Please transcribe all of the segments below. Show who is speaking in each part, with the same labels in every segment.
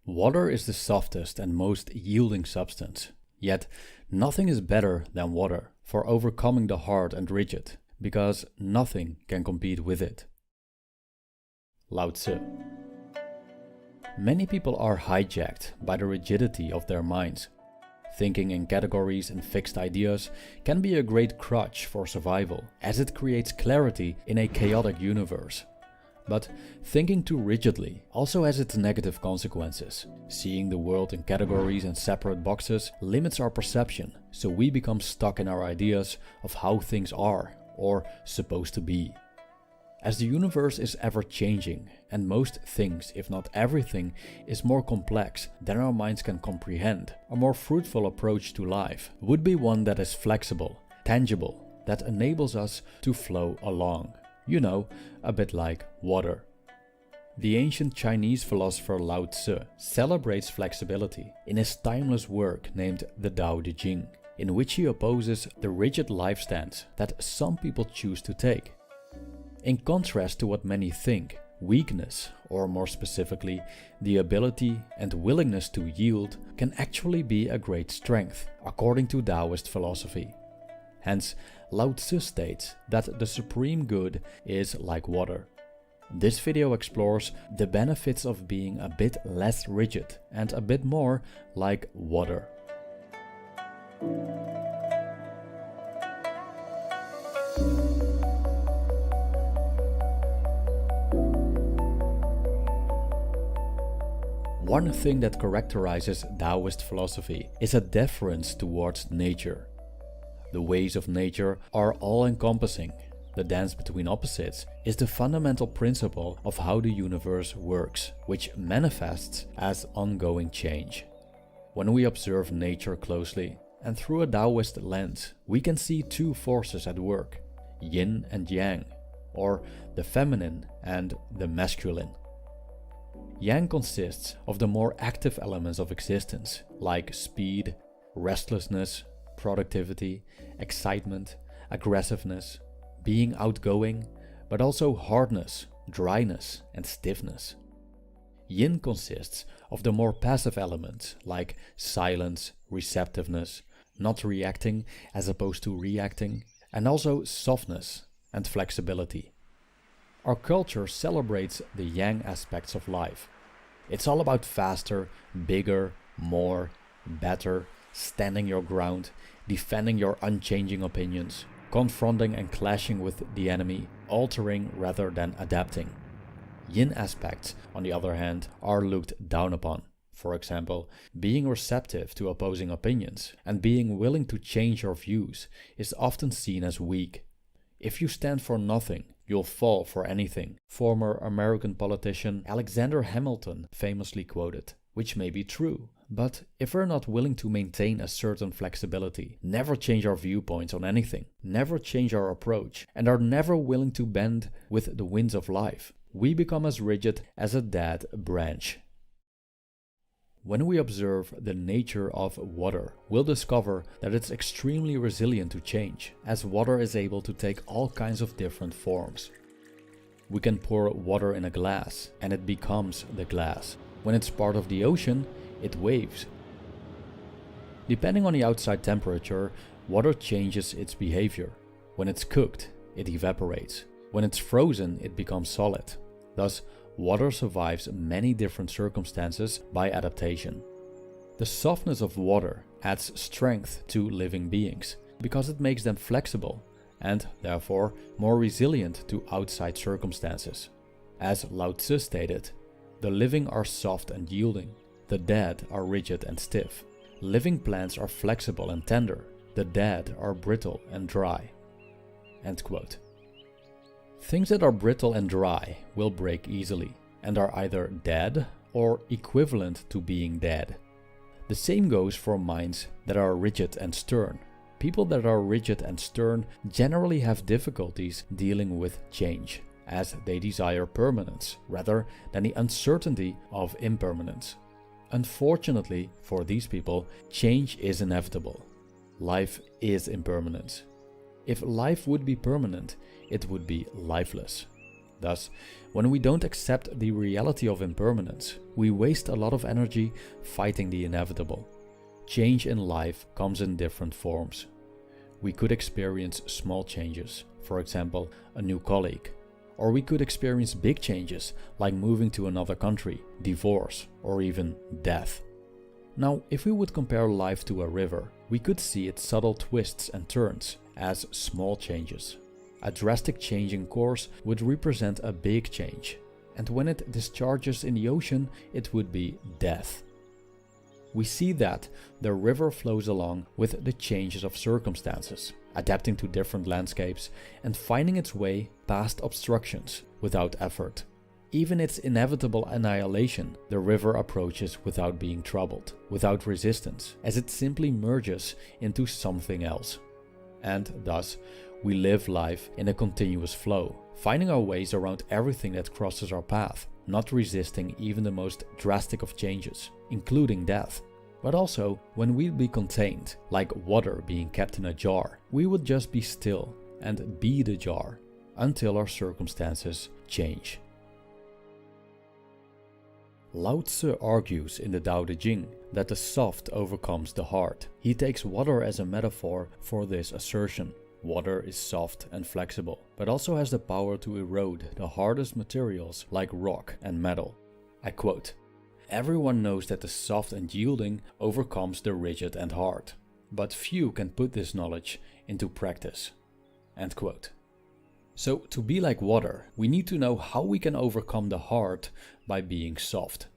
Speaker 1: Water is the softest and most yielding substance. Yet, nothing is better than water for overcoming the hard and rigid, because nothing can compete with it. Lao Tzu. Many people are hijacked by the rigidity of their minds. Thinking in categories and fixed ideas can be a great crutch for survival, as it creates clarity in a chaotic universe. But thinking too rigidly also has its negative consequences. Seeing the world in categories and separate boxes limits our perception, so we become stuck in our ideas of how things are or supposed to be. As the universe is ever changing, and most things, if not everything, is more complex than our minds can comprehend, a more fruitful approach to life would be one that is flexible, tangible, that enables us to flow along. You know, a bit like water. The ancient Chinese philosopher Lao Tzu celebrates flexibility in his timeless work named the Tao Te Ching, in which he opposes the rigid life stance that some people choose to take. In contrast to what many think, weakness, or more specifically, the ability and willingness to yield, can actually be a great strength, according to Taoist philosophy. Hence, Lao Tzu states that the supreme good is like water. This video explores the benefits of being a bit less rigid and a bit more like water. One thing that characterizes Taoist philosophy is a deference towards nature. The ways of nature are all-encompassing. The dance between opposites is the fundamental principle of how the universe works, which manifests as ongoing change. When we observe nature closely and through a Taoist lens, we can see two forces at work, yin and yang, or the feminine and the masculine. Yang consists of the more active elements of existence, like speed, restlessness, productivity, excitement, aggressiveness, being outgoing, but also hardness, dryness, and stiffness. Yin consists of the more passive elements, like silence, receptiveness, not reacting as opposed to reacting, and also softness and flexibility. Our culture celebrates the yang aspects of life. It's all about faster, bigger, more, better, standing your ground, defending your unchanging opinions, confronting and clashing with the enemy, altering rather than adapting. Yin aspects, on the other hand, are looked down upon. For example, being receptive to opposing opinions and being willing to change your views is often seen as weak. If you stand for nothing, you'll fall for anything. Former American politician Alexander Hamilton famously quoted, which may be true. But if we're not willing to maintain a certain flexibility, never change our viewpoints on anything, never change our approach, and are never willing to bend with the winds of life, we become as rigid as a dead branch. When we observe the nature of water, we'll discover that it's extremely resilient to change, as water is able to take all kinds of different forms. We can pour water in a glass, and it becomes the glass. When it's part of the ocean, it waves. Depending on the outside temperature, water changes its behavior. When it's cooked, it evaporates. When it's frozen, it becomes solid. Thus, water survives many different circumstances by adaptation. The softness of water adds strength to living beings because it makes them flexible and therefore more resilient to outside circumstances. As Lao Tzu stated, "The living are soft and yielding, the dead are rigid and stiff. Living plants are flexible and tender, the dead are brittle and dry." End quote. Things that are brittle and dry will break easily and are either dead or equivalent to being dead. The same goes for minds that are rigid and stern. People that are rigid and stern generally have difficulties dealing with change, as they desire permanence rather than the uncertainty of impermanence. Unfortunately for these people, change is inevitable. Life is impermanence. If life would be permanent, it would be lifeless. Thus, when we don't accept the reality of impermanence, we waste a lot of energy fighting the inevitable. Change in life comes in different forms. We could experience small changes, for example, a new colleague. Or we could experience big changes, like moving to another country, divorce, or even death. Now, if we would compare life to a river, we could see its subtle twists and turns as small changes. A drastic change in course would represent a big change, and when it discharges in the ocean, it would be death. We see that the river flows along with the changes of circumstances, adapting to different landscapes and finding its way past obstructions without effort. Even its inevitable annihilation, the river approaches without being troubled, without resistance, as it simply merges into something else. And thus, we live life in a continuous flow, finding our ways around everything that crosses our path, not resisting even the most drastic of changes, including death. But also, when we'd be contained, like water being kept in a jar, we would just be still and be the jar until our circumstances change. Lao Tzu argues in the Tao Te Ching that the soft overcomes the hard. He takes water as a metaphor for this assertion. Water is soft and flexible, but also has the power to erode the hardest materials like rock and metal. I quote, "Everyone knows that the soft and yielding overcomes the rigid and hard, but few can put this knowledge into practice." End quote. So, to be like water, we need to know how we can overcome the hard by being soft.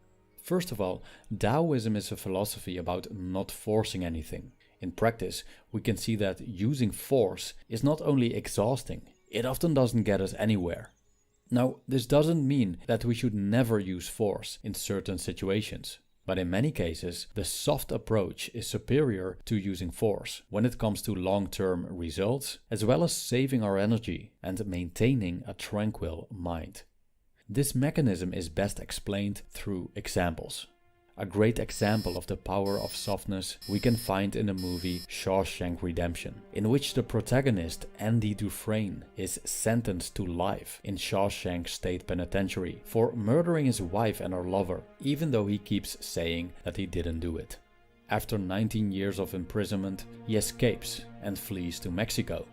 Speaker 1: First of all, Taoism is a philosophy about not forcing anything. In practice, we can see that using force is not only exhausting, it often doesn't get us anywhere. Now, this doesn't mean that we should never use force in certain situations, but in many cases, the soft approach is superior to using force when it comes to long-term results, as well as saving our energy and maintaining a tranquil mind. This mechanism is best explained through examples. A great example of the power of softness we can find in the movie Shawshank Redemption, in which the protagonist Andy Dufresne is sentenced to life in Shawshank State Penitentiary for murdering his wife and her lover, even though he keeps saying that he didn't do it. After 19 years of imprisonment, he escapes and flees to Mexico.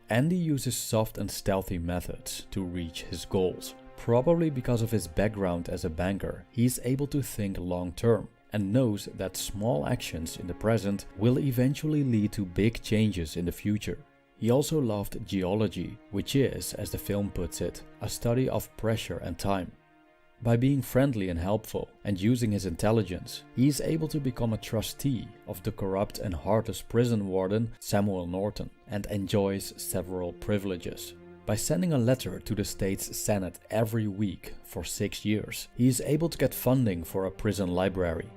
Speaker 1: Andy uses soft and stealthy methods to reach his goals. Probably because of his background as a banker, he is able to think long term and knows that small actions in the present will eventually lead to big changes in the future. He also loved geology, which is, as the film puts it, a study of pressure and time. By being friendly and helpful and using his intelligence, he is able to become a trustee of the corrupt and heartless prison warden Samuel Norton and enjoys several privileges. By sending a letter to the state's Senate every week for 6 years, he is able to get funding for a prison library.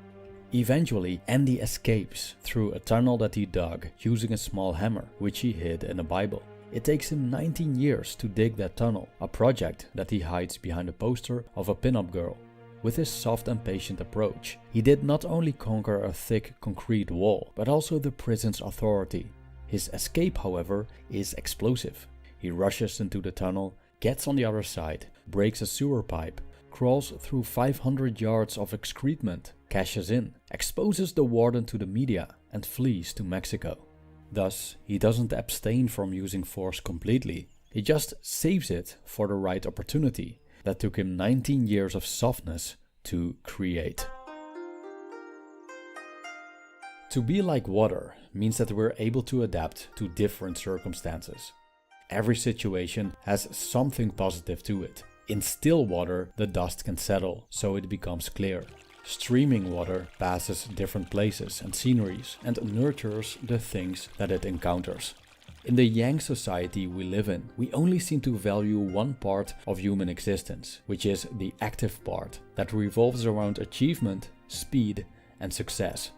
Speaker 1: Eventually, Andy escapes through a tunnel that he dug using a small hammer, which he hid in a Bible. It takes him 19 years to dig that tunnel, a project that he hides behind a poster of a pin-up girl. With his soft and patient approach, he did not only conquer a thick concrete wall, but also the prison's authority. His escape, however, is explosive. He rushes into the tunnel, gets on the other side, breaks a sewer pipe, crawls through 500 yards of excrement, cashes in, exposes the warden to the media, and flees to Mexico. Thus, he doesn't abstain from using force completely, he just saves it for the right opportunity that took him 19 years of softness to create. To be like water means that we're able to adapt to different circumstances. Every situation has something positive to it. In still water, the dust can settle, so it becomes clear. Streaming water passes different places and sceneries and nurtures the things that it encounters. In the Yang society we live in, we only seem to value one part of human existence, which is the active part that revolves around achievement, speed, and success.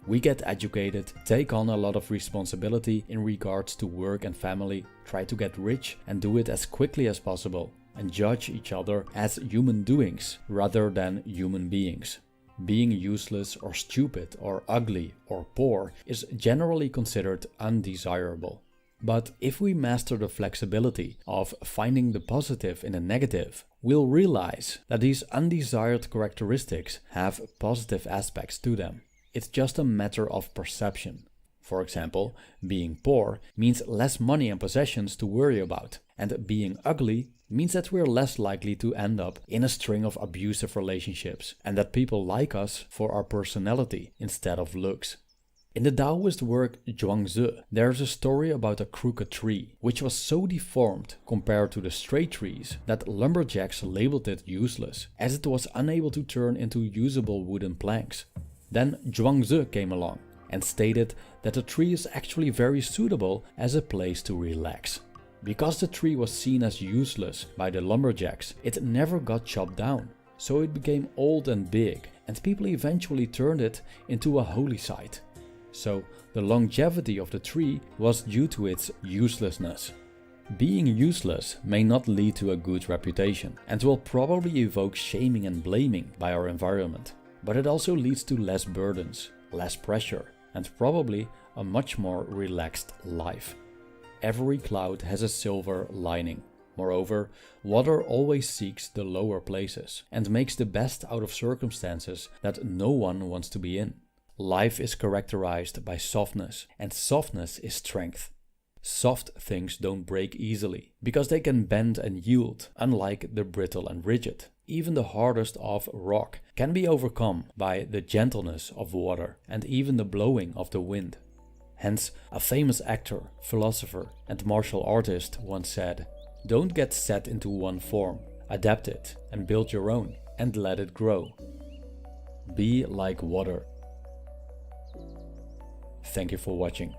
Speaker 1: We get educated, take on a lot of responsibility in regards to work and family, try to get rich and do it as quickly as possible, and judge each other as human doings rather than human beings. Being useless or stupid or ugly or poor is generally considered undesirable. But if we master the flexibility of finding the positive in the negative, we'll realize that these undesired characteristics have positive aspects to them. It's just a matter of perception. For example, being poor means less money and possessions to worry about, and being ugly means that we're less likely to end up in a string of abusive relationships, and that people like us for our personality instead of looks. In the Taoist work Zhuangzi, there's a story about a crooked tree, which was so deformed compared to the straight trees that lumberjacks labeled it useless, as it was unable to turn into usable wooden planks. Then Zhuangzi came along and stated that the tree is actually very suitable as a place to relax. Because the tree was seen as useless by the lumberjacks, it never got chopped down, so it became old and big, and people eventually turned it into a holy site. So the longevity of the tree was due to its uselessness. Being useless may not lead to a good reputation and will probably evoke shaming and blaming by our environment, but it also leads to less burdens, less pressure, and probably a much more relaxed life. Every cloud has a silver lining. Moreover, water always seeks the lower places and makes the best out of circumstances that no one wants to be in. Life is characterized by softness, and softness is strength. Soft things don't break easily, because they can bend and yield, unlike the brittle and rigid. Even the hardest of rock can be overcome by the gentleness of water and even the blowing of the wind. Hence, a famous actor, philosopher, and martial artist once said, "Don't get set into one form, adapt it and build your own, and let it grow." Be like water. Thank you for watching.